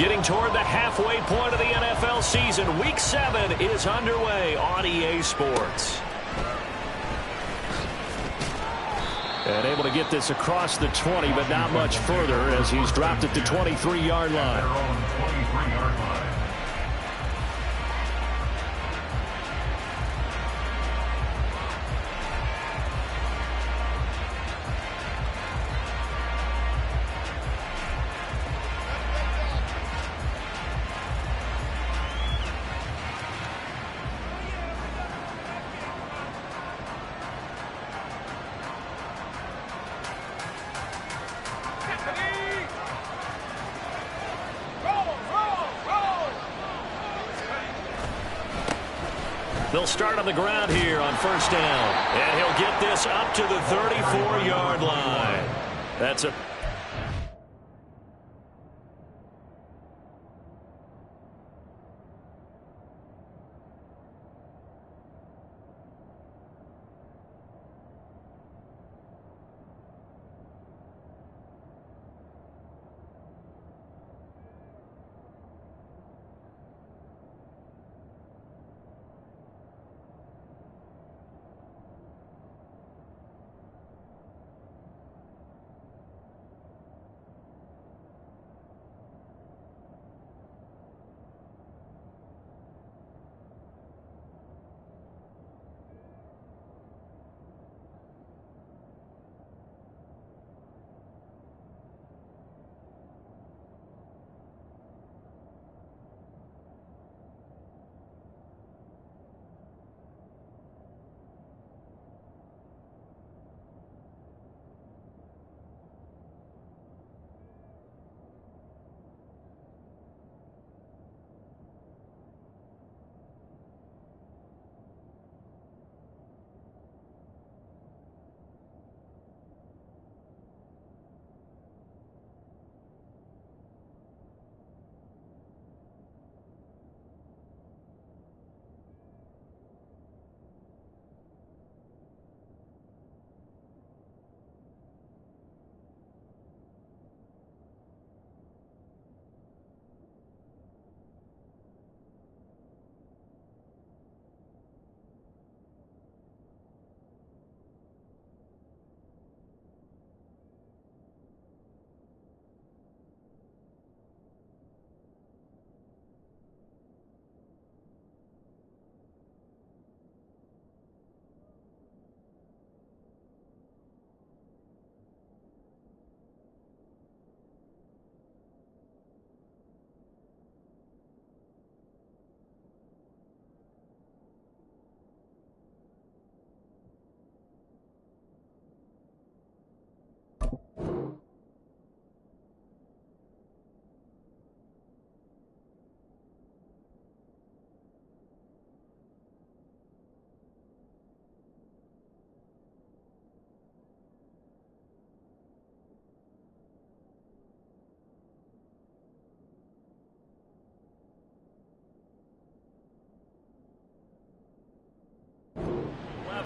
Getting toward the halfway point of the NFL season, Week 7 is underway on EA Sports. And able to get this across the 20, but not much further as he's dropped it to 23-yard line. They'll start on the ground here on first down. And he'll get this up to the 34-yard line. That's a...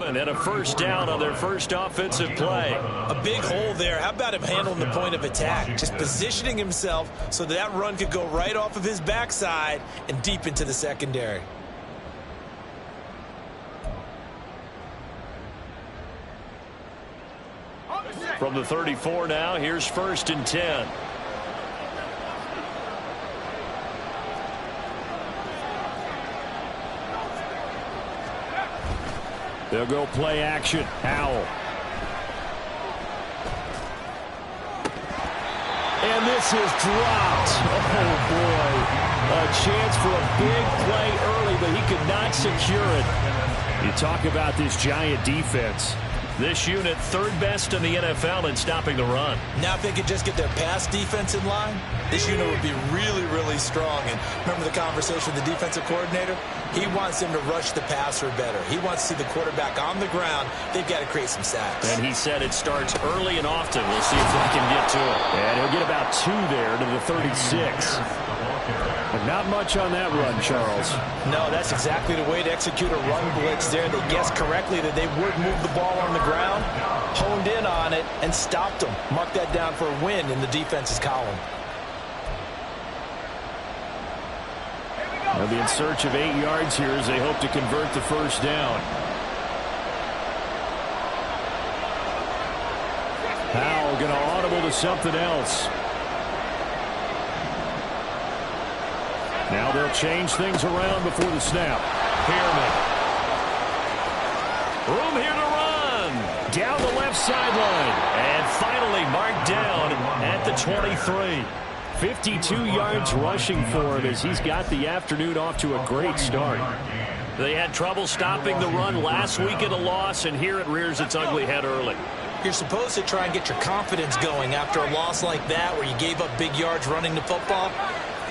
And a first down on their first offensive play. A big hole there. How about him handling the point of attack? Just positioning himself so that run could go right off of his backside and deep into the secondary. From the 34 now, here's first and 10. They'll go play action. Howell. And this is dropped. Oh, boy. A chance for a big play early, but he could not secure it. You talk about this Giant defense. This unit, third best in the NFL in stopping the run. Now if they could just get their pass defense in line, this unit would be really, really strong. And remember the conversation with the defensive coordinator? He wants them to rush the passer better. He wants to see the quarterback on the ground. They've got to create some sacks. And he said it starts early and often. We'll see if they can get to it. And he'll get about 2 there to the 36. But not much on that run, Charles. No, that's exactly the way to execute a run blitz there. They guessed correctly that they would move the ball on the ground, honed in on it, and stopped them. Mark that down for a win in the defense's column. They'll be in search of 8 yards here as they hope to convert the first down. Howell going to audible to something else. Now they'll change things around before the snap. Pearman. Room here to run. Down the left sideline. And finally marked down at the 23. 52 yards rushing for him as he's got the afternoon off to a great start. They had trouble stopping the run last week in a loss, and here it rears its ugly head early. You're supposed to try and get your confidence going after a loss like that where you gave up big yards running the football.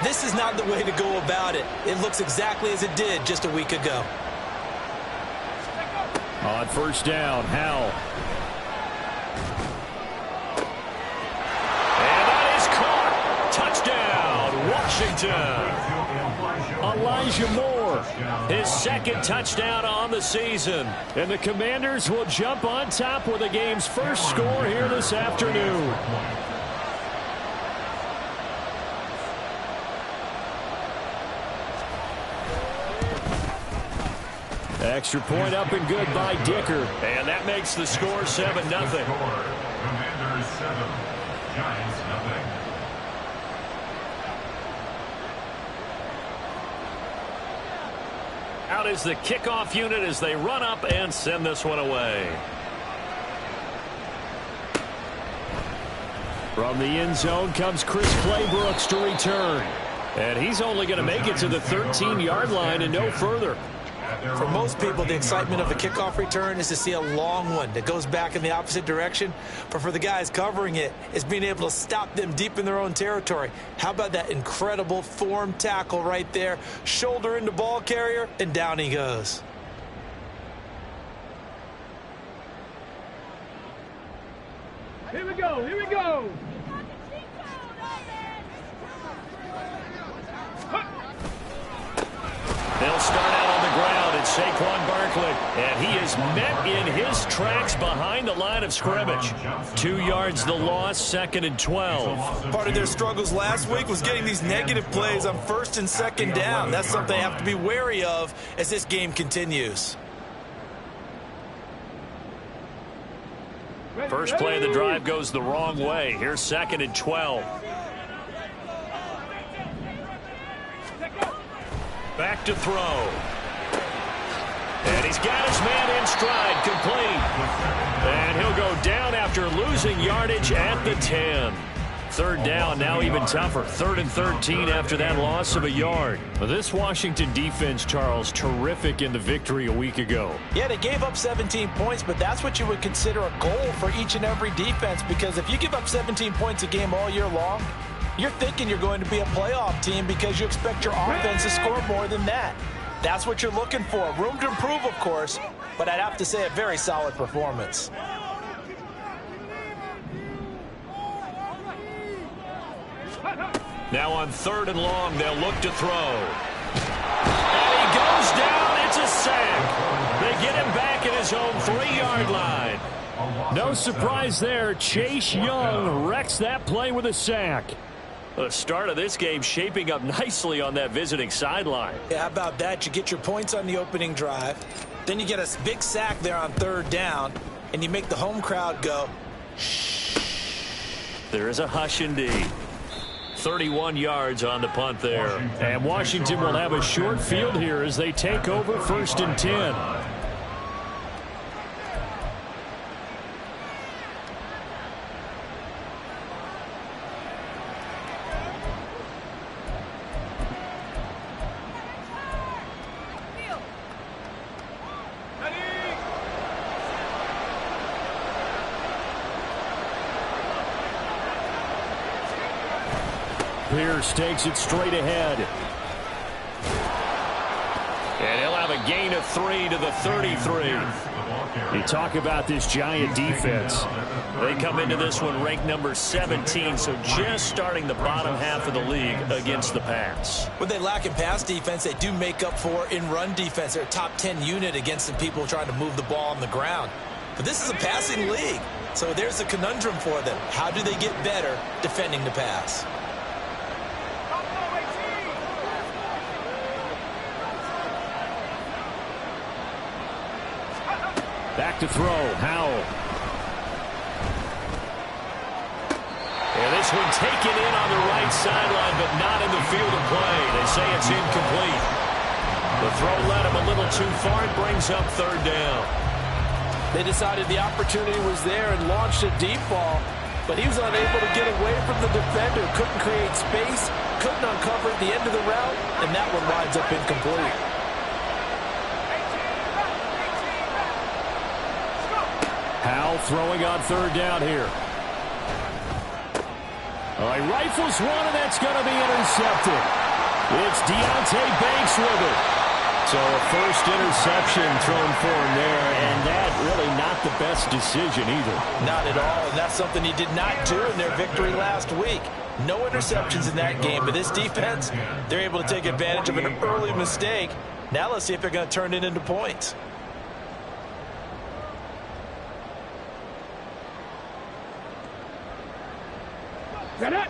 This is not the way to go about it. It looks exactly as it did just a week ago. On first down, Howell. And that is caught. Touchdown, Washington. Elijah Moore, his second touchdown on the season. And the Commanders will jump on top with the game's first score here this afternoon. Extra point up and good by Dicker. And that makes the score 7-0. Commanders 7, Giants 0. Out is the kickoff unit as they run up and send this one away. From the end zone comes Chris Claybrooks to return. And he's only going to make it to the 13-yard line and no further. For most people, the excitement of a kickoff return is to see a long one that goes back in the opposite direction. But for the guys covering it, it's being able to stop them deep in their own territory. How about that incredible form tackle right there? Shoulder into ball carrier, and down he goes. Here we go, here we go. They'll start out on the ground at Saquon Barkley. And he is met in his tracks behind the line of scrimmage. 2 yards the loss, 2nd and 12. Part of their struggles last week was getting these negative plays on 1st and 2nd down. That's something they have to be wary of as this game continues. First play of the drive goes the wrong way. Here's 2nd and 12. Back to throw. And he's got his man in stride, complete. And he'll go down after losing yardage at the 10. 3rd down, now even tougher. 3rd and 13 after that loss of a yard. This Washington defense, Charles, terrific in the victory a week ago. Yeah, they gave up 17 points, but that's what you would consider a goal for each and every defense, because if you give up 17 points a game all year long, you're thinking you're going to be a playoff team because you expect your offense to score more than that. That's what you're looking for. Room to improve, of course, but I'd have to say a very solid performance. Now on 3rd and long, they'll look to throw. And he goes down. It's a sack. They get him back at his own 3-yard line. No surprise there. Chase Young wrecks that play with a sack. The start of this game shaping up nicely on that visiting sideline. Yeah, how about that? You get your points on the opening drive. Then you get a big sack there on 3rd down, and you make the home crowd go, shh. There is a hush indeed. 31 yards on the punt there. And Washington will have a short field here as they take over 1st and 10. Pierce takes it straight ahead. And he'll have a gain of 3 to the 33. You talk about this Giant defense. They come into this one ranked number 17, so just starting the bottom half of the league against the pass. What they lack in pass defense, they do make up for in run defense. They're a top 10 unit against the people trying to move the ball on the ground. But this is a passing league, so there's a conundrum for them. How do they get better defending the pass? Back to throw, Howell. And this one taken in on the right sideline, but not in the field of play. They say it's incomplete. The throw led him a little too far and brings up third down. They decided the opportunity was there and launched a deep ball, but he was unable to get away from the defender. Couldn't create space, couldn't uncover the end of the route, and that one winds up incomplete. Howell throwing on third down here. He rifles one, and that's going to be intercepted. It's Deonte Banks with it. So a first interception thrown for him there, and that really not the best decision either. Not at all, and that's something he did not do in their victory last week. No interceptions in that game, but this defense, they're able to take advantage of an early mistake. Now let's see if they're going to turn it into points. Get it!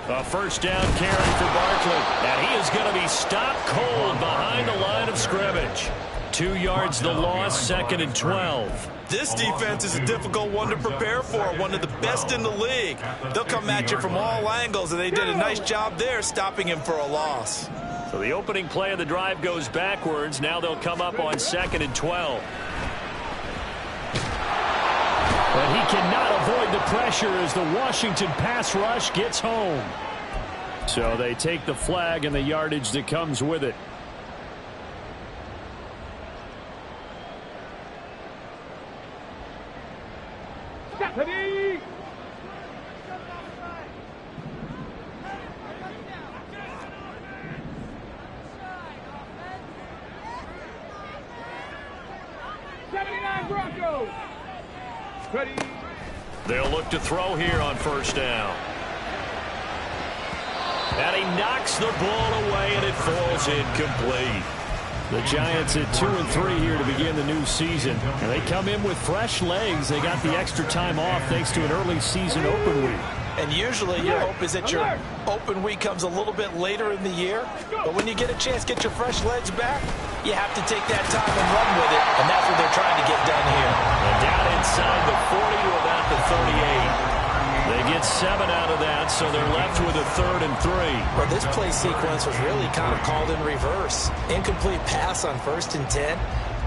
A first down carry for Barkley. And he is going to be stopped cold behind the line of scrimmage. 2 yards the loss, 2nd and 12. This defense is a difficult one to prepare for, one of the best in the league. They'll come at you from all angles, and they did a nice job there stopping him for a loss. So the opening play of the drive goes backwards. Now they'll come up on 2nd and 12. But he cannot avoid the pressure as the Washington pass rush gets home. So they take the flag and the yardage that comes with it. Stephanie! Broncos. Ready. They'll look to throw here on first down. And he knocks the ball away, and it falls incomplete. The Giants at 2-3 here to begin the new season. And they come in with fresh legs. They got the extra time off thanks to an early season open week. And usually your hope is that your open week comes a little bit later in the year. But when you get a chance to get your fresh legs back, you have to take that time and run with it. And that's what they're trying to get done here. And down inside the 40 to about the 38. They get 7 out of that, so they're left with a 3rd and 3. Well, this play sequence was really kind of called in reverse. Incomplete pass on 1st and 10.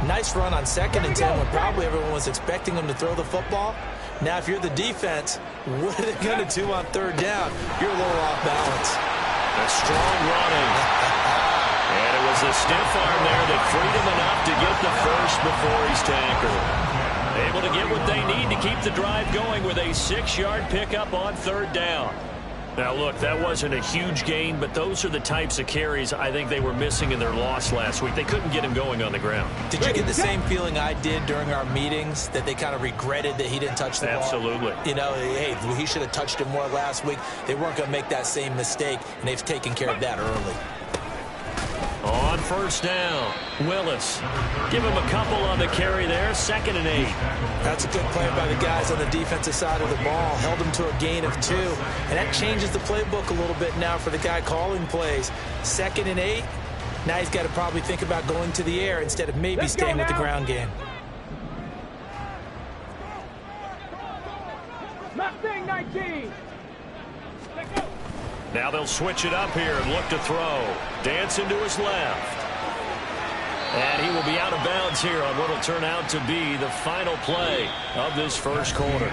Nice run on 2nd and 10 when probably everyone was expecting them to throw the football. Now, if you're the defense, what are they going to do on 3rd down? You're a little off balance. A strong running. And it was a stiff arm there that freed him enough to get the first before he's tackled. Able to get what they need to keep the drive going with a 6-yard pickup on 3rd down. Now, look, that wasn't a huge gain, but those are the types of carries I think they were missing in their loss last week. They couldn't get him going on the ground. Did you get the same feeling I did during our meetings, that they kind of regretted that he didn't touch the ball? Absolutely. You know, hey, he should have touched it more last week. They weren't going to make that same mistake, and they've taken care of that early. On first down, Willis. Give him a couple on the carry there, 2nd and 8. That's a good play by the guys on the defensive side of the ball. Held him to a gain of 2. And that changes the playbook a little bit now for the guy calling plays. 2nd and 8. Now he's got to probably think about going to the air instead of maybe staying with the ground game. Mustang 19. Now they'll switch it up here and look to throw. Dancing to his left. And he will be out of bounds here on what will turn out to be the final play of this first quarter.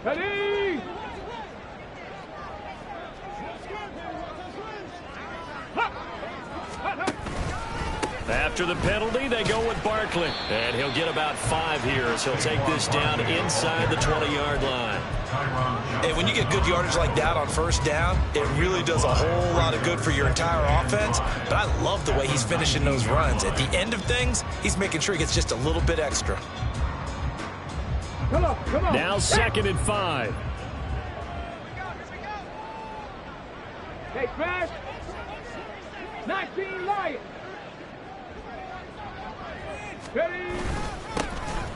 Ready. After the penalty, they go with Barkley. And he'll get about 5 here as he'll take this down inside the 20-yard line. And when you get good yardage like that on first down, it really does a whole lot of good for your entire offense. But I love the way he's finishing those runs. At the end of things, he's making sure he gets just a little bit extra. Come on. Now 2nd and 5. Hey, Crash. 19 Lions. Ready?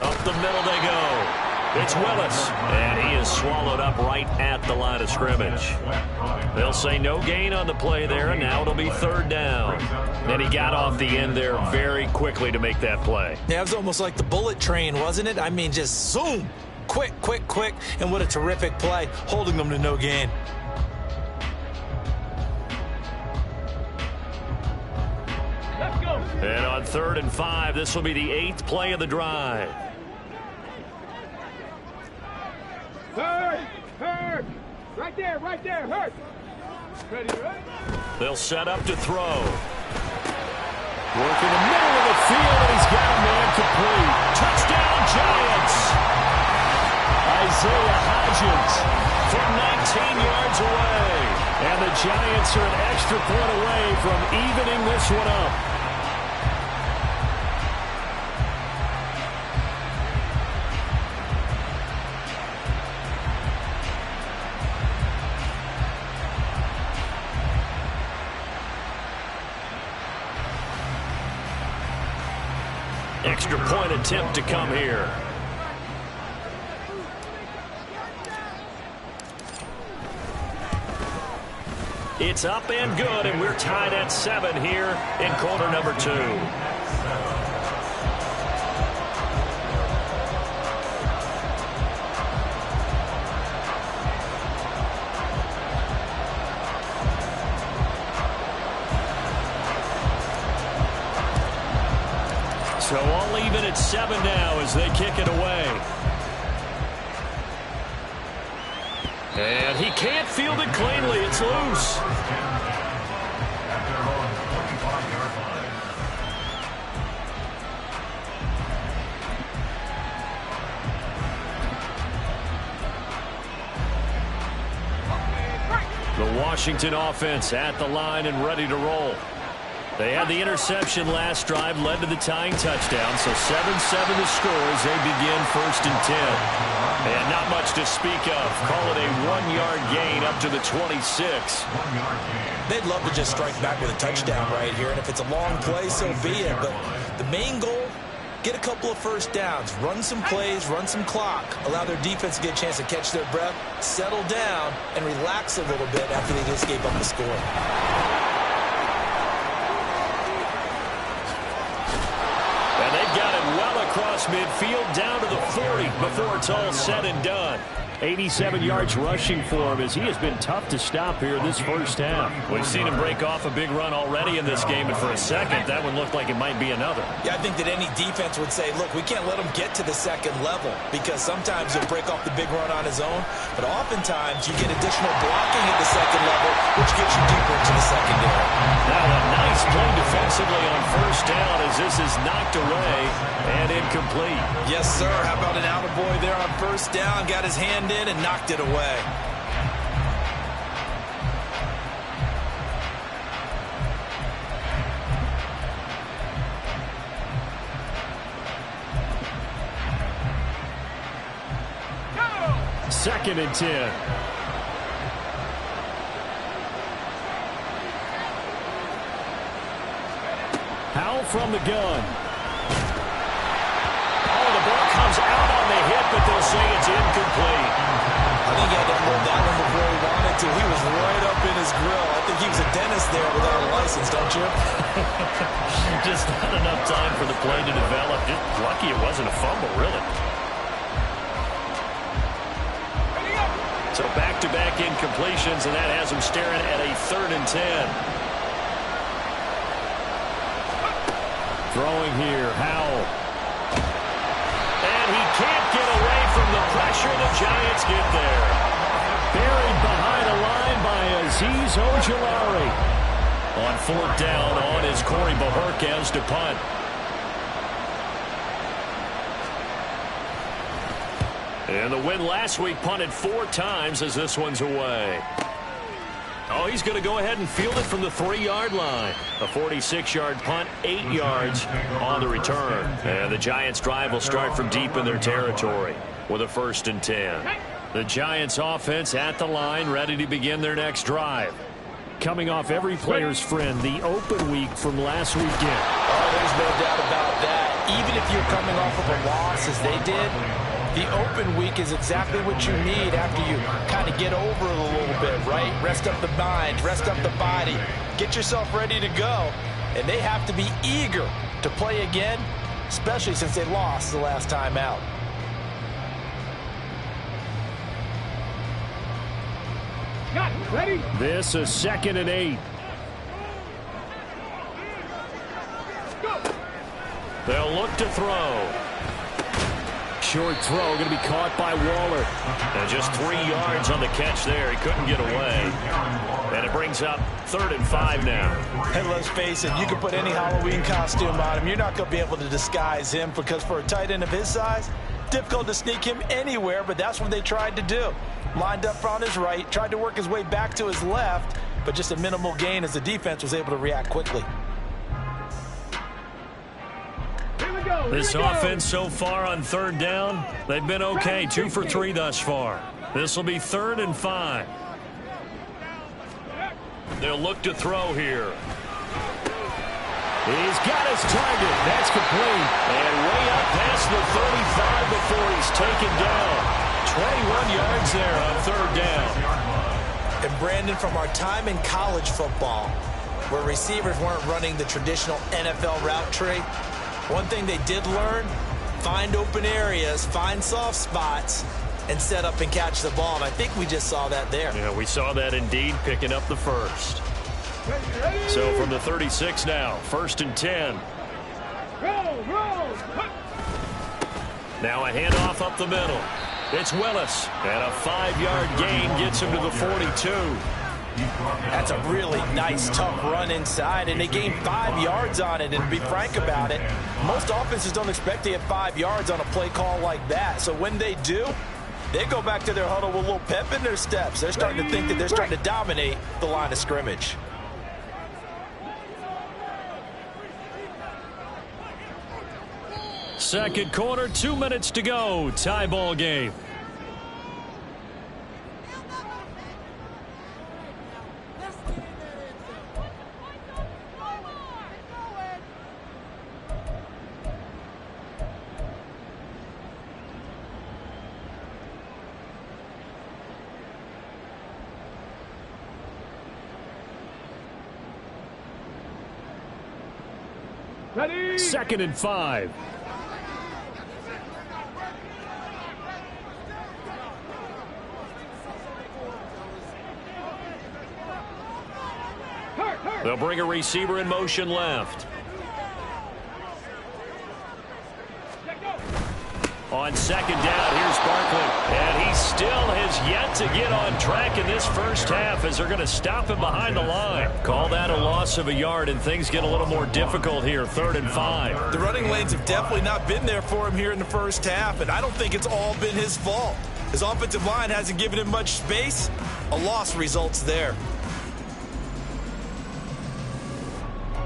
Up the middle they go. It's Willis, and he is swallowed up right at the line of scrimmage. They'll say no gain on the play there, and now it'll be third down. And he got off the end there very quickly to make that play. Yeah, it was almost like the bullet train, wasn't it? I mean, just zoom. Quick, quick, quick. And what a terrific play, holding them to no gain. Let's go. And on 3rd and 5, this will be the 8th play of the drive. Hurt. Right there, hurt. Ready, right? They'll set up to throw. Working the middle of the field, and he's got a man complete. Touchdown, Giants. Isaiah Hodgins from 19 yards away. And the Giants are an extra point away from evening this one up. Extra point attempt to come here. It's up and good, and we're tied at 7 here in quarter number 2. So all even at 7 now as they kick it away. And he can't field it cleanly. It's loose. The Washington offense at the line and ready to roll. They had the interception last drive, led to the tying touchdown, so 7-7 the score as they begin 1st and 10. And not much to speak of. Call it a 1-yard gain up to the 26. They'd love to just strike back with a touchdown right here, and if it's a long play, so be it. But the main goal, get a couple of first downs, run some plays, run some clock, allow their defense to get a chance to catch their breath, settle down, and relax a little bit after they just gave up the score. Got it well across midfield, down to the 40 before it's all said and done. 87 yards rushing for him as he has been tough to stop here this first half. We've seen him break off a big run already in this game, and for a second, that one looked like it might be another. Yeah, I think that any defense would say, look, we can't let him get to the second level because sometimes he'll break off the big run on his own, but oftentimes you get additional blocking at the second level, which gets you deeper into the secondary. Now a nice play defensively on first down as this is knocked away and incomplete. Yes, sir. How about an attaboy there on first down? Got his hand in and knocked it away. Go! 2nd and 10. Howell from the gun. Oh, the ball comes out on the hit, but they'll say it's incomplete. I think he had to hold that one before he wanted to. He was right up in his grill. I think he was a dentist there without a license, don't you? Just not enough time for the play to develop. Just lucky it wasn't a fumble, really. So back-to-back incompletions, and that has him staring at a 3rd and 10. Throwing here, Howell. And he can't get away from the pressure. The Giants get there. Buried behind a line by Azeez Ojulari. On 4th down, on is Corey Bojorquez to punt. And the win last week punted 4 times as this one's away. Oh, he's going to go ahead and field it from the 3-yard line. A 46-yard punt, 8 yards on the return. And the Giants' drive will start from deep in their territory with a 1st and 10. The Giants' offense at the line, ready to begin their next drive. coming off every player's friend, the open week from last weekend. Oh, there's no doubt about that. Even if you're coming off of a loss as they did, the open week is exactly what you need after you kind of get over it a little bit, right? Rest up the mind, rest up the body, get yourself ready to go. And they have to be eager to play again, especially since they lost the last time out. Got it. Ready? This is 2nd and 8. Go. They'll look to throw. Short throw going to be caught by Waller. And just 3 yards on the catch there. He couldn't get away. And it brings up 3rd and 5 now. Hey, let's face it, you can put any Halloween costume on him. You're not going to be able to disguise him because for a tight end of his size, difficult to sneak him anywhere, but that's what they tried to do. Lined up on his right, tried to work his way back to his left, but just a minimal gain as the defense was able to react quickly. Here we go. This offense so far on 3rd down, they've been okay. 2 for 3 thus far. This will be 3rd and 5. They'll look to throw here. He's got his target. That's complete. And way up past the 35 before he's taken down. 21 yards there on 3rd down. And Brandon, from our time in college football, where receivers weren't running the traditional NFL route tree, one thing they did learn, find open areas, find soft spots, and set up and catch the ball. And I think we just saw that there. Yeah, we saw that indeed, picking up the first. So from the 36 now, 1st and 10. Roll. Now a handoff up the middle. It's Willis, and a 5-yard gain gets him to the 42. That's a really nice, tough run inside, and they gained 5 yards on it. And to be frank about it, most offenses don't expect to get 5 yards on a play call like that. So when they do, they go back to their huddle with a little pep in their steps. They're starting to think that they're starting to dominate the line of scrimmage. Second quarter, 2 minutes to go. Tie ball game. Ready? 2nd and 5. They'll bring a receiver in motion left. On 2nd down, here's Barkley. And he still has yet to get on track in this first half as they're going to stop him behind the line. Call that a loss of a yard, and things get a little more difficult here, 3rd and 5. The running lanes have definitely not been there for him here in the first half, and I don't think it's all been his fault. His offensive line hasn't given him much space. A loss results there.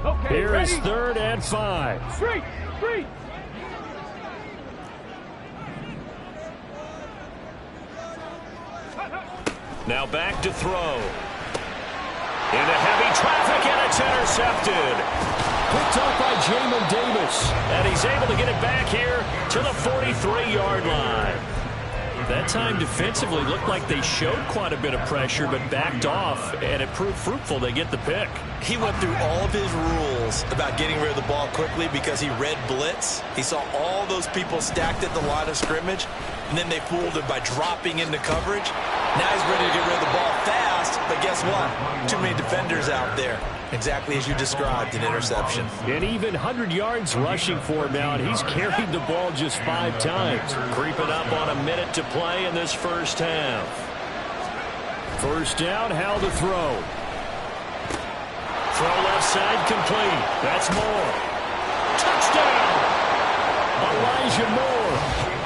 Okay, Here ready? is 3rd and 5. Straight. Now back to throw. Into heavy traffic, and it's intercepted. Picked up by Jamin Davis. And he's able to get it back here to the 43-yard line. That time defensively looked like they showed quite a bit of pressure, but backed off, and it proved fruitful. They get the pick. He went through all of his rules about getting rid of the ball quickly because he read blitz. He saw all those people stacked at the line of scrimmage, and then they fooled him by dropping into coverage. Now he's ready to get rid of the ball fast, but guess what? Too many defenders out there. Exactly as you described, an interception. And even 100 yards rushing for him now, and he's carried the ball just 5 times. Creeping up on a minute to play in this first half. First down, Howell to throw. Throw left side complete. That's Moore. Touchdown! Elijah Moore.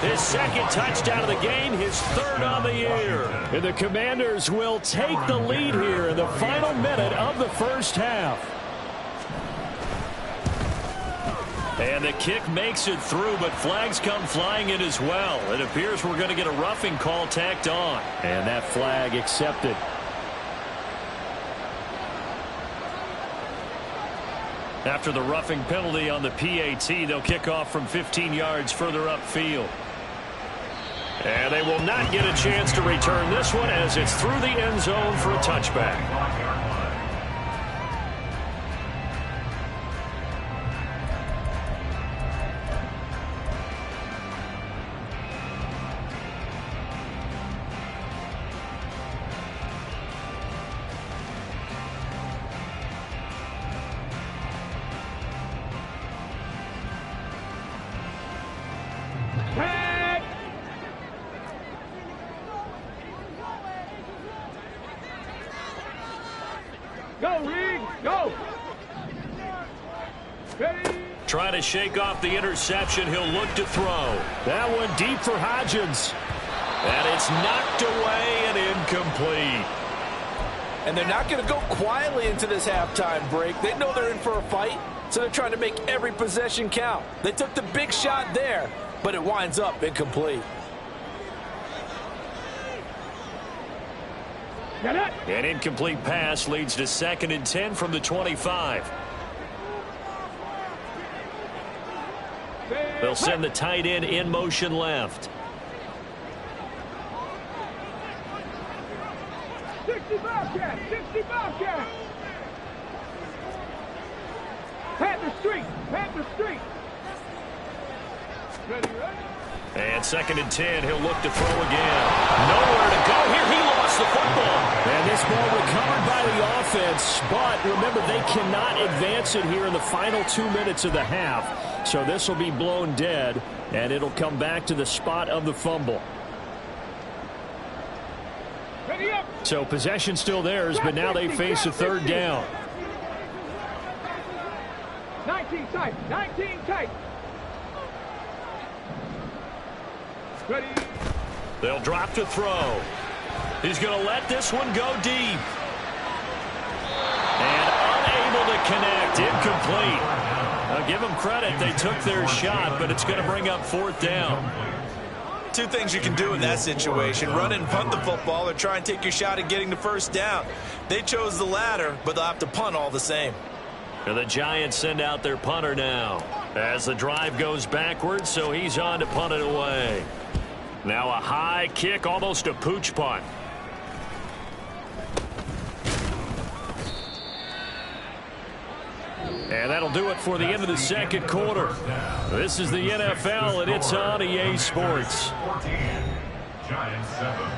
His 2nd touchdown of the game, his 3rd on the year. And the Commanders will take the lead here in the final minute of the first half. And the kick makes it through, but flags come flying in as well. It appears we're going to get a roughing call tacked on. And that flag accepted. After the roughing penalty on the PAT, they'll kick off from 15 yards further upfield. And they will not get a chance to return this one as it's through the end zone for a touchback. Go, Reed, go! Ready? Trying to shake off the interception. He'll look to throw. That one deep for Hodgins. And it's knocked away and incomplete. And they're not going to go quietly into this halftime break. They know they're in for a fight, so they're trying to make every possession count. They took the big shot there, but it winds up incomplete. An incomplete pass leads to 2nd and 10 from the 25. They'll send the tight end in motion left. 60 Bobcat, 60 Bobcat. Panther Street, Panther Street. Ready, ready? And 2nd and 10, he'll look to throw again. Nowhere to go here. He lost the football. And this ball recovered by the offense. But remember, they cannot advance it here in the final 2 minutes of the half. So this will be blown dead, and it'll come back to the spot of the fumble. Ready up. So possession still theirs, but now they face a 3rd down. 19 tight, 19 tight. Ready. They'll drop to throw. He's going to let this one go deep. And unable to connect. Incomplete. Now give them credit. They took their shot, but it's going to bring up 4th down. Two things you can do in that situation: run and punt the football, or try and take your shot at getting the 1st down. They chose the latter, but they'll have to punt all the same. And the Giants send out their punter now as the drive goes backwards, so he's on to punt it away. Now a high kick, almost a pooch punt. And that'll do it for the end of the 2nd quarter. This is the NFL, and it's on EA Sports. 14, Giants 7.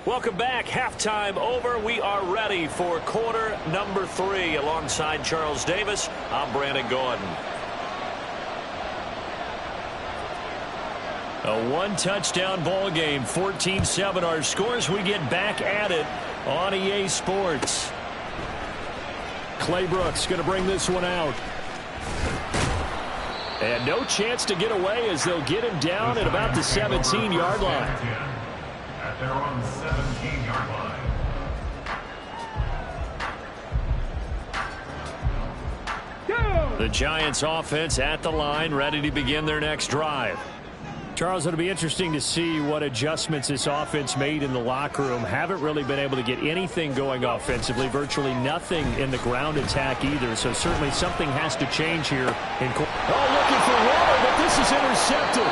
Welcome back. Halftime over. We are ready for quarter number 3. Alongside Charles Davis, I'm Brandon Gordon. A 1-touchdown ball game, 14-7 our scores. We get back at it on EA Sports. Clay Brooks going to bring this one out. And no chance to get away as they'll get him down at about the 17-yard line. At their own 17-yard line. The Giants offense at the line, ready to begin their next drive. Charles, it'll be interesting to see what adjustments this offense made in the locker room. Haven't really been able to get anything going offensively, virtually nothing in the ground attack either. So certainly something has to change here. Looking for Waller, but this is intercepted.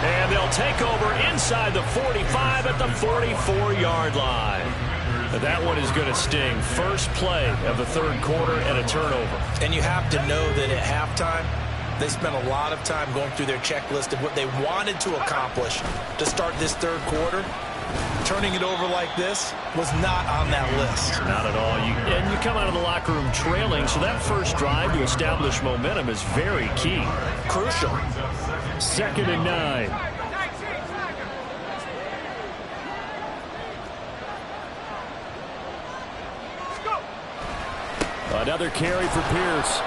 And they'll take over inside the 45 at the 44-yard line. That one is going to sting. First play of the 3rd quarter and a turnover. And you have to know that at halftime, they spent a lot of time going through their checklist of what they wanted to accomplish to start this 3rd quarter. Turning it over like this was not on that list. Not at all. And you come out of the locker room trailing, so that first drive to establish momentum is very key. Crucial. 2nd and 9. Another carry for Pierce.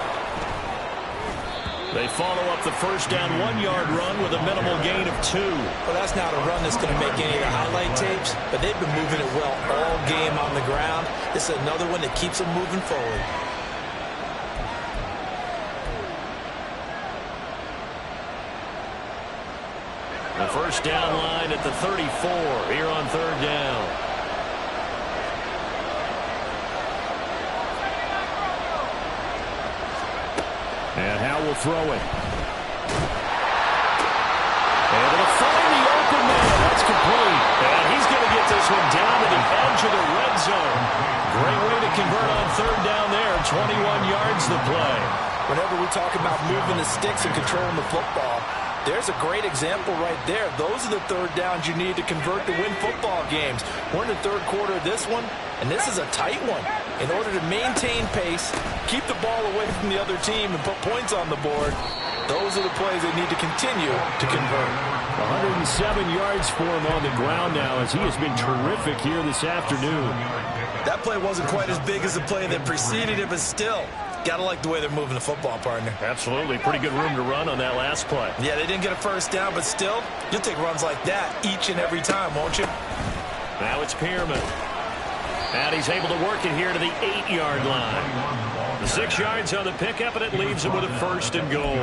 They follow up the first down 1-yard run with a minimal gain of 2. Well, that's not a run that's going to make any of the highlight tapes, but they've been moving it well all game on the ground. This is another one that keeps them moving forward. The first down line at the 34 here on third down. And Howe will throw it. Able to find the open man. That's complete. And he's going to get this one down to the edge of the red zone. Great way to convert on third down there. 21 yards to play. Whenever we talk about moving the sticks and controlling the football, there's a great example right there. Those are the third downs you need to convert to win football games. We're in the third quarter of this one, and this is a tight one. In order to maintain pace, keep the ball away from the other team, and put points on the board, those are the plays they need to continue to convert. 107 yards for him on the ground now as he has been terrific here this afternoon. That play wasn't quite as big as the play that preceded it, but still, got to like the way they're moving the football, partner. Absolutely. Pretty good room to run on that last play. Yeah, they didn't get a first down, but still, you'll take runs like that each and every time, won't you? Now it's Pearman. And he's able to work it here to the 8-yard line. The 6 yards on the pickup, and it leaves him with a first and goal.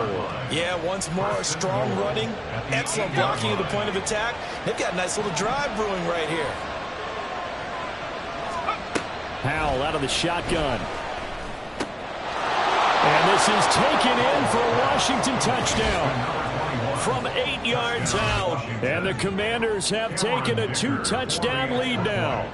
Yeah, once more, strong running, excellent blocking at the point of attack. They've got a nice little drive brewing right here. Howell out of the shotgun. And this is taken in for a Washington touchdown from 8 yards out. And the Commanders have taken a 2-touchdown lead now.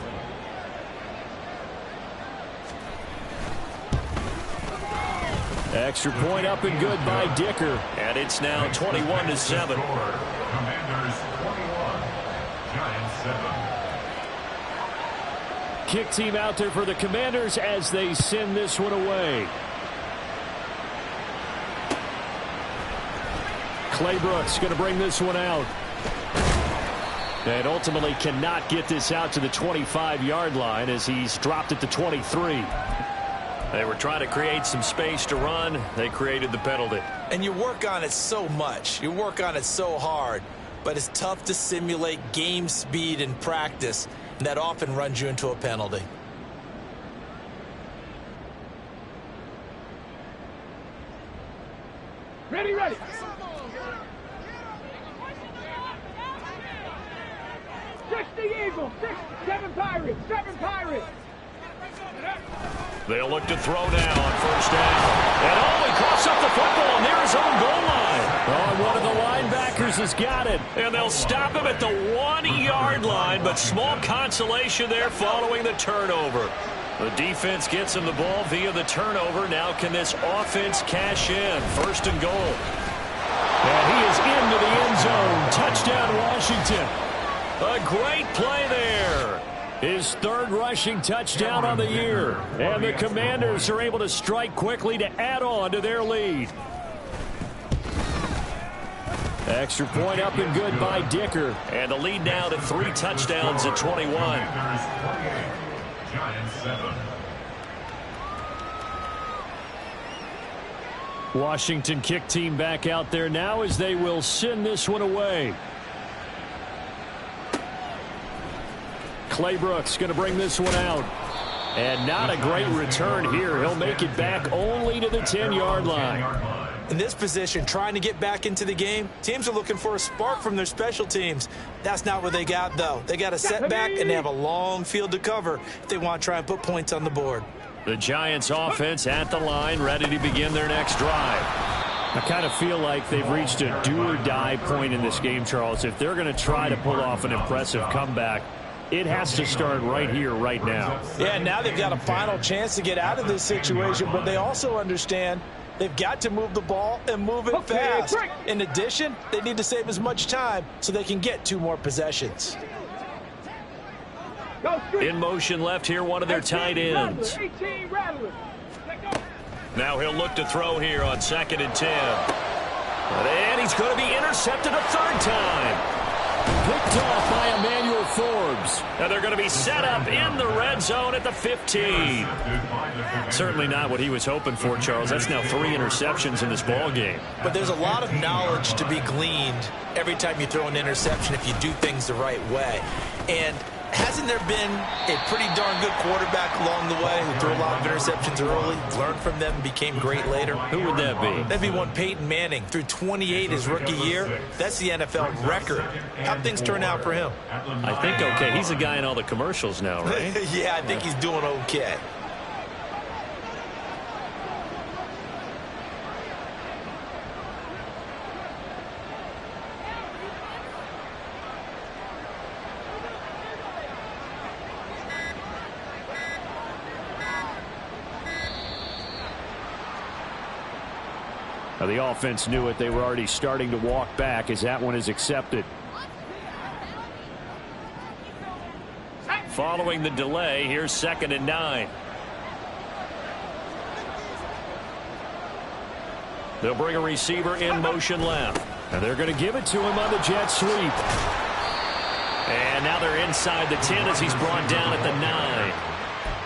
Extra point up and good by Dicker. And it's now 21-7. Commanders 21, Giants 7. Kick team out there for the Commanders as they send this one away. Clay Brooks going to bring this one out. And ultimately cannot get this out to the 25-yard line as he's dropped at the 23. They were trying to create some space to run. They created the penalty. And you work on it so much. You work on it so hard. But it's tough to simulate game speed in practice. And that often runs you into a penalty. Ready, ready. Six the Eagles, 7 Pirates, 7 Pirates. They'll look to throw now on first down. And he coughs up the football near his own goal line. Oh, one of the linebackers has got it. And they'll stop him at the 1-yard line, but small consolation there following the turnover. The defense gets him the ball via the turnover. Now can this offense cash in? First and goal. And he is into the end zone. Touchdown, Washington. A great play there. His third rushing touchdown on the year. And the Commanders are able to strike quickly to add on to their lead. Extra point up and good by Dicker. And the lead now to 3 touchdowns at 21. Giants 7. Washington kick team back out there now as they will send this one away. Clay Brooks going to bring this one out. And not a great return here. He'll make it back only to the 10-yard line. In this position, trying to get back into the game, teams are looking for a spark from their special teams. That's not what they got, though. They got a setback, and they have a long field to cover if they want to try and put points on the board. The Giants offense at the line, ready to begin their next drive. I kind of feel like they've reached a do-or-die point in this game, Charles. If they're going to try to pull off an impressive comeback, it has to start right here, right now. Yeah, now they've got a final chance to get out of this situation, but they also understand they've got to move the ball and move it fast. In addition, they need to save as much time so they can get 2 more possessions. In motion left here, one of their tight ends. Now he'll look to throw here on 2nd and 10. And he's going to be intercepted a third time. Picked off by Emmanuel Forbes. And they're going to be set up in the red zone at the 15. Certainly not what he was hoping for, Charles. That's now 3 interceptions in this ball game. But there's a lot of knowledge to be gleaned every time you throw an interception if you do things the right way. And Hasn't there been a pretty darn good quarterback along the way who threw a lot of interceptions early, learned from them, and became great later? Who would that be? That'd be one Peyton Manning. Threw 28 his rookie year. That's the NFL record. How'd things turn out for him? I think okay. He's a guy in all the commercials now, right? Yeah, I think he's doing okay. Now the offense knew it. They were already starting to walk back as that one is accepted. Following the delay, here's 2nd and 9. They'll bring a receiver in motion left. And they're going to give it to him on the jet sweep. And now they're inside the 10 as he's brought down at the 9.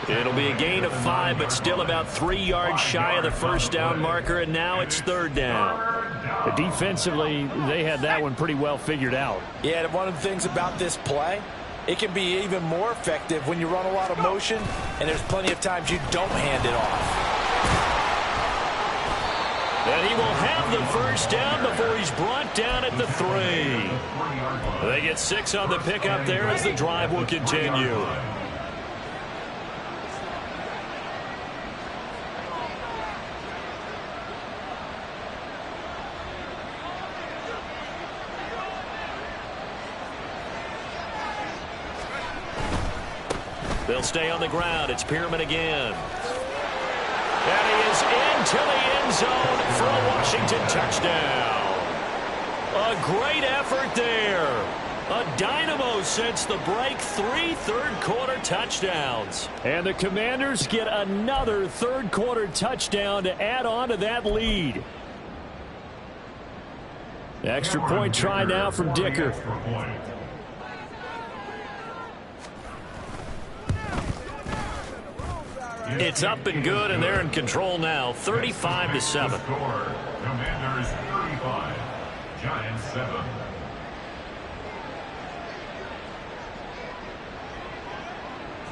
It'll be a gain of 5, but still about 3 yards shy of the first down marker, and now it's 3rd down. Defensively, they had that one pretty well figured out. Yeah, and one of the things about this play, it can be even more effective when you run a lot of motion, and there's plenty of times you don't hand it off. And he will have the first down before he's brought down at the 3. They get 6 on the pickup there as the drive will continue. They'll stay on the ground. It's Pearman again. And he is into the end zone for a Washington touchdown. A great effort there. A dynamo since the break. 3 third-quarter touchdowns. And the Commanders get another third-quarter touchdown to add on to that lead. Extra point try now from Dicker. It's up and good, and they're in control now, 35-7. Commanders 35, Giants 7.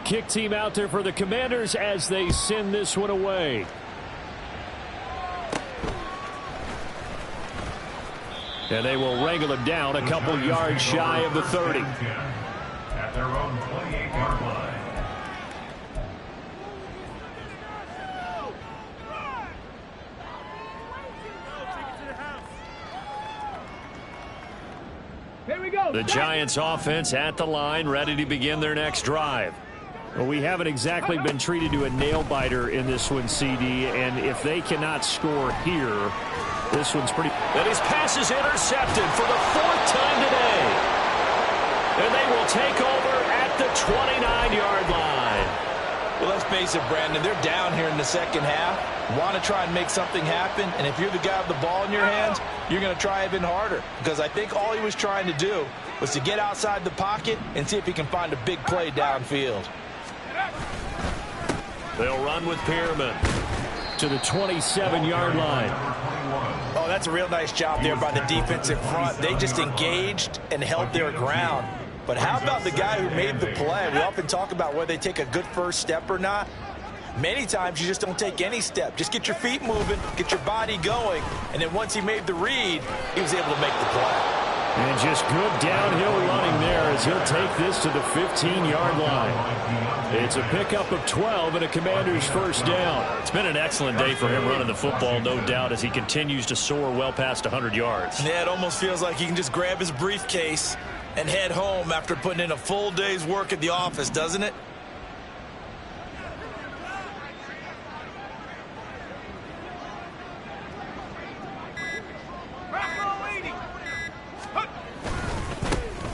Kick team out there for the Commanders as they send this one away. And they will wrangle him down a couple yards shy of the 30. At their own 28-yard line. Here we go. The Giants offense at the line, ready to begin their next drive. Well, we haven't exactly been treated to a nail-biter in this one, CD, and if they cannot score here, this one's pretty... And his pass is intercepted for the 4th time today. And they will take over at the 29-yard line. Well, let's face it, Brandon, they're down here in the second half. Want to try and make something happen, and if you're the guy with the ball in your hands, you're going to try even harder, because I think all he was trying to do was to get outside the pocket and see if he can find a big play downfield. They'll run with Pearman to the 27-yard line. Oh, that's a real nice job there by the defensive front. They just engaged and held their ground. But how about the guy who made the play? We often talk about whether they take a good first step or not. Many times you just don't take any step. Just get your feet moving, get your body going, and then once he made the read, he was able to make the play. And just good downhill running there as he'll take this to the 15-yard line. It's a pickup of 12 and a Commander's first down. It's been an excellent day for him running the football, no doubt, as he continues to soar well past 100 yards. Yeah, it almost feels like he can just grab his briefcase and head home after putting in a full day's work at the office, doesn't it?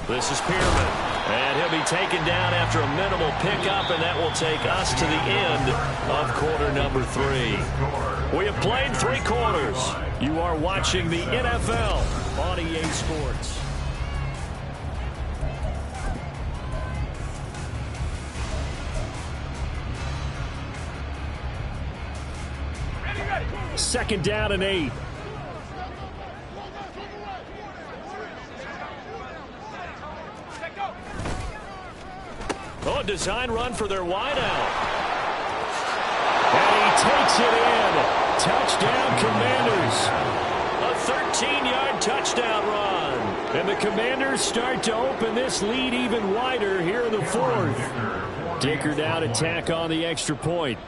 This is Pearman, and he'll be taken down after a minimal pickup, and that will take us to the end of quarter number 3. We have played 3 quarters. You are watching the NFL on EA Sports. Second down and 8. Oh, a design run for their wideout. And he takes it in. Touchdown, Commanders. A 13-yard touchdown run. And the Commanders start to open this lead even wider here in the fourth. Dicker down to tack on the extra point.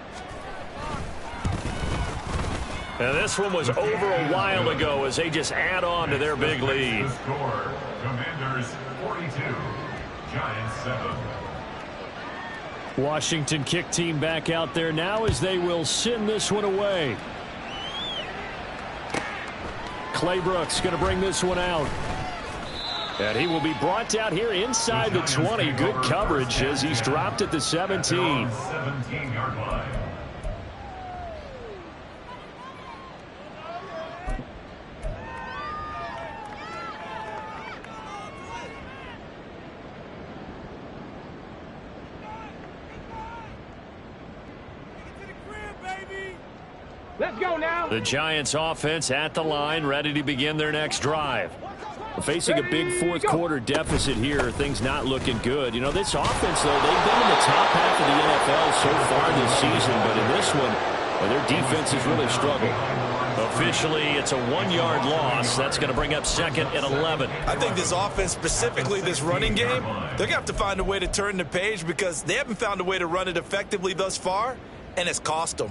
And this one was over a while ago as they just add on to their big lead. The score, Commanders 42, Giants 7. Washington kick team back out there now as they will send this one away. Claybrooks going to bring this one out. And he will be brought down here inside the 20. Good coverage as he's dropped at the 17. 17-yard line. Let's go now. The Giants offense at the line, ready to begin their next drive. Facing a big fourth quarter deficit here, things not looking good. You know, this offense, though, they've been in the top half of the NFL so far this season, but in this one, their defense has really struggled. Officially, it's a 1-yard loss. That's going to bring up 2nd and 11. I think this offense, specifically this running game, they're going to have to find a way to turn the page because they haven't found a way to run it effectively thus far, and it's cost them.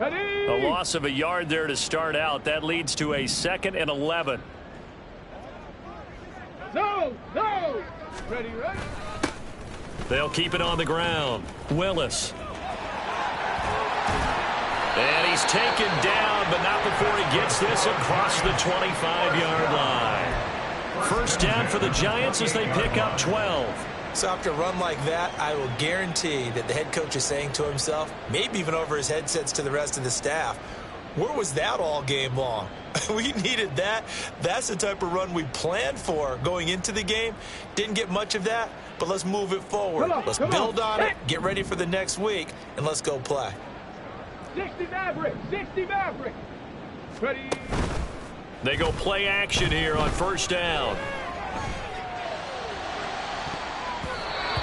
A loss of a yard there to start out. That leads to a 2nd and 11. No. Ready. They'll keep it on the ground. Willis. And he's taken down, but not before he gets this across the 25-yard line. First down for the Giants as they pick up 12. So after a run like that, I will guarantee that the head coach is saying to himself, maybe even over his headsets to the rest of the staff, where was that all game long? We needed that. That's the type of run we planned for going into the game. Didn't get much of that, but let's move it forward. Let's build on it, get ready for the next week, and let's go play. 60 Maverick. Ready. They go play action here on first down.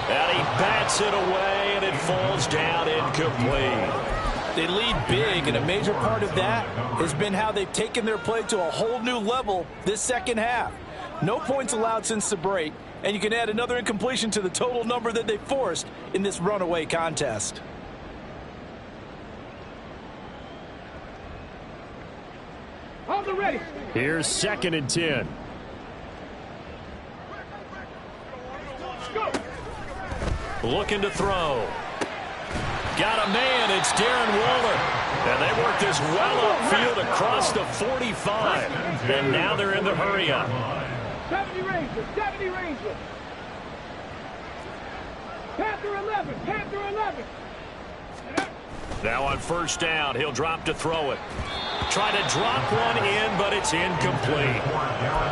And he bats it away, and it falls down incomplete. They lead big, and a major part of that has been how they've taken their play to a whole new level this second half. No points allowed since the break, and you can add another incompletion to the total number that they forced in this runaway contest. On the ready. Here's 2nd and 10. Go. Looking to throw. Got a man. It's Darren Waller. And they work this well upfield across the 45. And now they're in the hurry-up. 70 Rangers. Panther 11. Now on first down, he'll drop to throw it. Try to drop one in, but it's incomplete.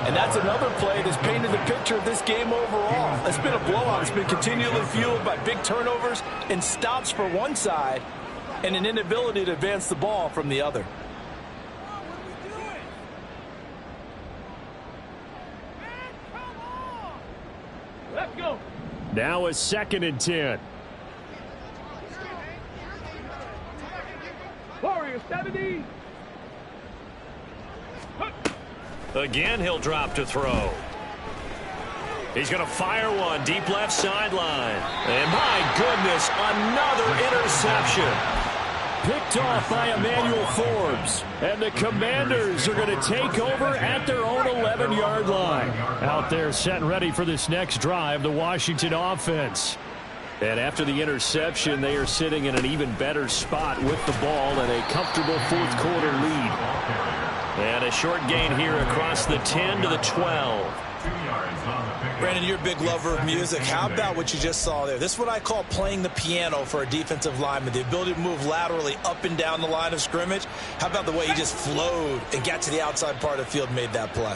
And that's another play that's painted the picture of this game overall. It's been a blowout. It's been continually fueled by big turnovers and stops for one side and an inability to advance the ball from the other. Let's go. Now a 2nd and 10. Warriors 70. Again, he'll drop to throw. He's going to fire one deep left sideline. And my goodness, another interception. Picked off by Emmanuel Forbes. And the Commanders are going to take over at their own 11-yard line. Out there set and ready for this next drive, the Washington offense. And after the interception, they are sitting in an even better spot with the ball and a comfortable fourth quarter lead. And a short gain here across the 10 to the 12. Brandon, you're a big lover of music. How about what you just saw there? This is what I call playing the piano for a defensive lineman, the ability to move laterally up and down the line of scrimmage. How about the way he just flowed and got to the outside part of the field and made that play?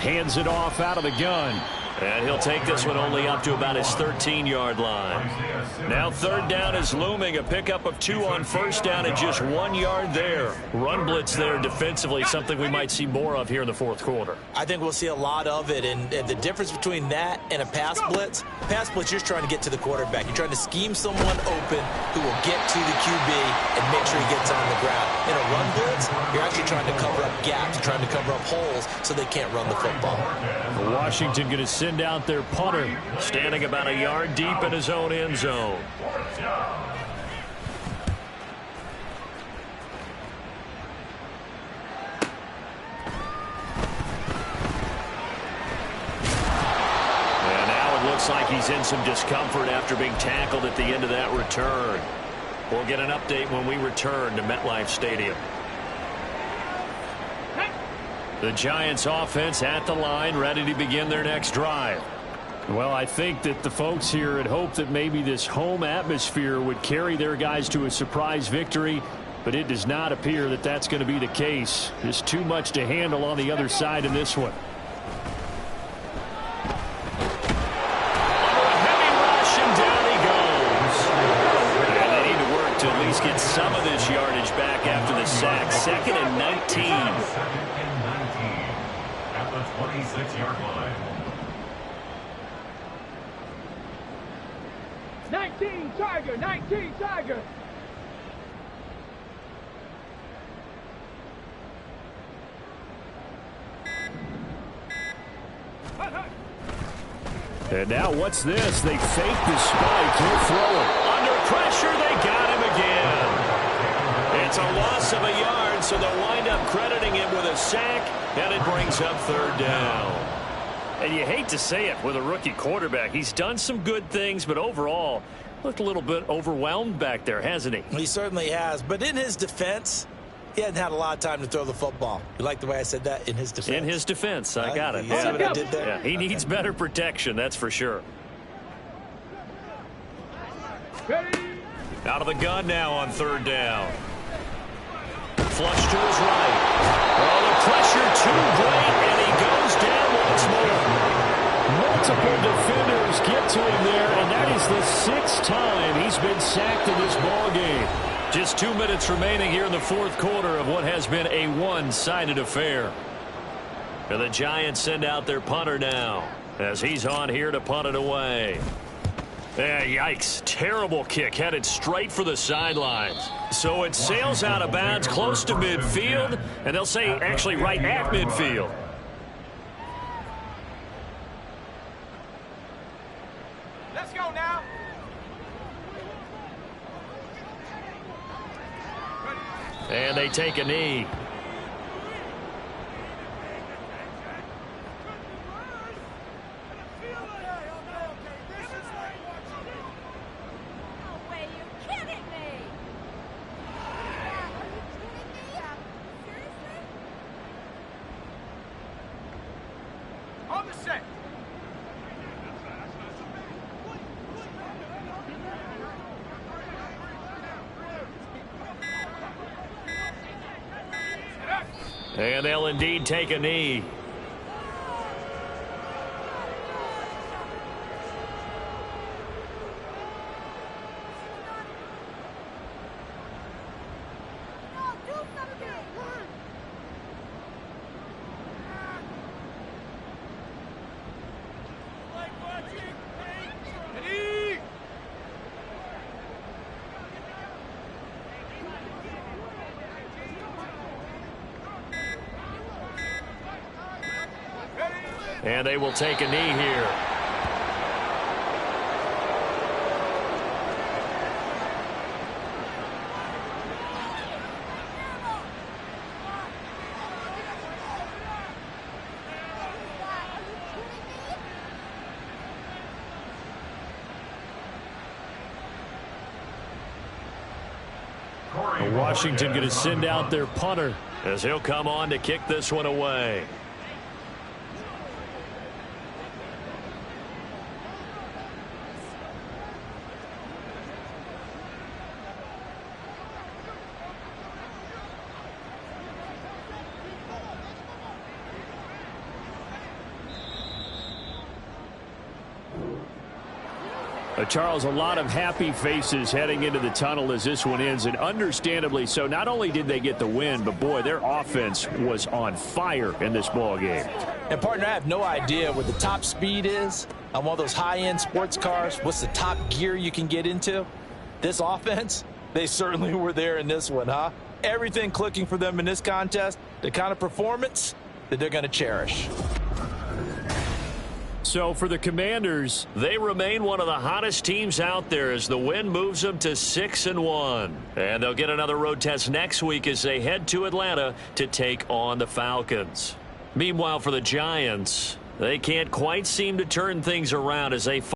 hands it off out of the gun. And he'll take this one only up to about his 13-yard line. Now third down is looming. A pickup of 2 on first down and just 1 yard there. Run blitz there defensively, something we might see more of here in the fourth quarter. I think we'll see a lot of it. And the difference between that and a pass blitz, you're trying to get to the quarterback. You're trying to scheme someone open who will get to the QB and make sure he gets on the ground. In a run blitz, you're actually trying to cover up gaps, trying to cover up holes so they can't run the football. Washington going to send out their punter, standing about a yard deep in his own end zone. And now it looks like he's in some discomfort after being tackled at the end of that return. We'll get an update when we return to MetLife Stadium. The Giants offense at the line, ready to begin their next drive. Well, I think that the folks here had hoped that maybe this home atmosphere would carry their guys to a surprise victory, but it does not appear that that's going to be the case. There's too much to handle on the other side in this one. Under a heavy rush, and down he goes. And they need to work to at least get some of this yardage back after the sack. 2nd and 19. 26-yard line. 19 Tiger, 19 Tiger. And now what's this? They fake the spike. He'll throw it. Under pressure, they got him again. It's a loss of a yard, so they'll wind up crediting him with a sack, and it brings up third down. And you hate to say it with a rookie quarterback. He's done some good things, but overall looked a little bit overwhelmed back there, hasn't he? He certainly has. But in his defense, he hadn't had a lot of time to throw the football. You like the way I said that? In his defense. In his defense. I got it. You see what I did there? Yeah, he needs better protection, that's for sure. Ready? Out of the gun now on third down. Flush to his right. Oh, the pressure too great, and he goes down once more. Multiple defenders get to him there, and that is the 6th time he's been sacked in this ball game. Just 2 minutes remaining here in the fourth quarter of what has been a one-sided affair. And the Giants send out their punter now as he's on here to punt it away. Yikes. Terrible kick headed straight for the sidelines. So it sails out of bounds close to midfield, and they'll say actually right at midfield. Let's go now. And they take a knee. On the set. And they'll indeed take a knee. And they will take a knee here. Washington going to send out their punter as he'll come on to kick this one away. Charles, a lot of happy faces heading into the tunnel as this one ends, and understandably so. Not only did they get the win, but, boy, their offense was on fire in this ball game. And, partner, I have no idea what the top speed is on one of those high-end sports cars. What's the top gear you can get into? This offense, they certainly were there in this one, huh? Everything clicking for them in this contest, the kind of performance that they're going to cherish. So for the Commanders, they remain one of the hottest teams out there as the win moves them to 6-1. And they'll get another road test next week as they head to Atlanta to take on the Falcons. Meanwhile, for the Giants, they can't quite seem to turn things around as they